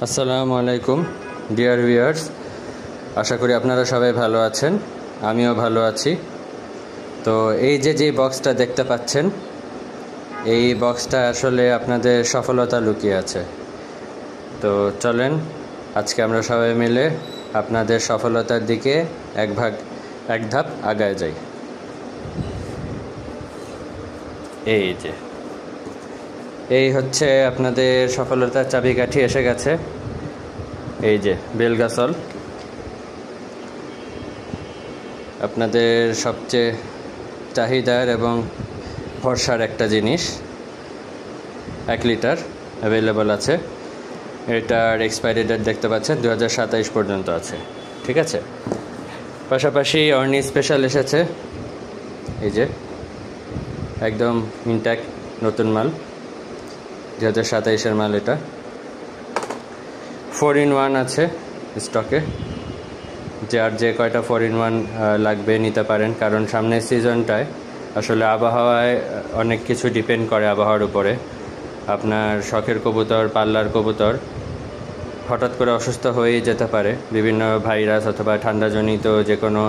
আসসালামু আলাইকুম dear viewers, আশা করি আপনারা সবাই ভালো আছেন। আমিও ভালো আছি। তো এই যে বক্সটা দেখতে পাচ্ছেন, এই বক্সটা আসলে আপনাদের সফলতা লুকিয়ে আছে। তো চলেন আজকে আমরা সবাই মিলে আপনাদের সফলতার দিকে এক ধাপ আগায় যাই। এই হচ্ছে আপনাদের সফলতার চাবিকাঠি এসে গেছে। এই যে বেলগাসল, আপনাদের সবচেয়ে চাহিদার এবং ভরসার একটা জিনিস। 1 লিটার অ্যাভেলেবল আছে। এটার এক্সপায়ারি ডেট দেখতে পাচ্ছেন 2027 পর্যন্ত আছে। ঠিক আছে, পাশাপাশি অর্নি স্পেশাল এসেছে। এই যে একদম ইনট্যাক্ট নতুন মাল, 2027-এর মাল। এটা 4-in-1 আছে স্টকে। যে কয়টা 4-in-1 লাগবে নিতে পারেন, কারণ সামনের সিজনটায় আসলে আবহাওয়ায় অনেক কিছু ডিপেন্ড করে। আবহাওয়ার উপরে আপনার শখের কবুতর, পাল্লার কবুতর হঠাৎ করে অসুস্থ হয়ে যেতে পারে। বিভিন্ন ভাইরাস অথবা ঠান্ডাজনিত যে কোনো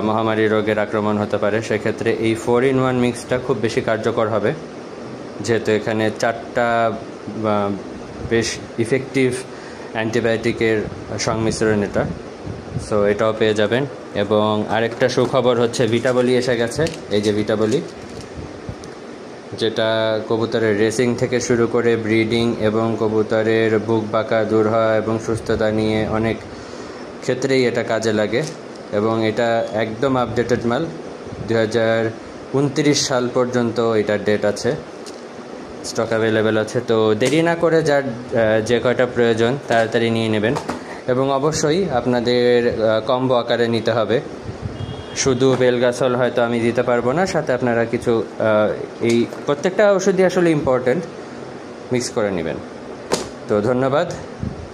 মহামারী রোগের আক্রমণ হতে পারে। সেক্ষেত্রে এই 4-in-1 মিক্সটা খুব বেশি কার্যকর হবে, যেহেতু এখানে 4টা বেশ ইফেক্টিভ অ্যান্টিবায়োটিকের সংমিশ্রণ এটা। সো এটাও পেয়ে যাবেন। এবং আরেকটা সুখবর হচ্ছে ভিটাবলি এসে গেছে। এই যে ভিটাবলি, যেটা কবুতরের রেসিং থেকে শুরু করে ব্রিডিং এবং কবুতরের বুক বাঁকা দূর হওয়া এবং সুস্থতা নিয়ে অনেক ক্ষেত্রেই এটা কাজে লাগে। এবং এটা একদম আপডেটেড মাল, 2029 সাল পর্যন্ত এটার ডেট আছে, স্টক অ্যাভেলেবেল আছে। তো দেরি না করে যার যে কয়টা প্রয়োজন তাড়াতাড়ি নিয়ে নেবেন। এবং অবশ্যই আপনাদের কম্বো আকারে নিতে হবে। শুধু বেলগাসল হয়তো আমি দিতে পারবো না, সাথে আপনারা কিছু এই প্রত্যেকটা ওষুধই আসলে ইম্পর্ট্যান্ট, মিক্স করে নেবেন। তো ধন্যবাদ,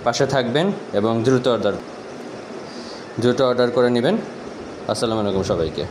পাশে থাকবেন এবং দ্রুত অর্ডার করে নেবেন। আসসালামু আলাইকুম সবাইকে।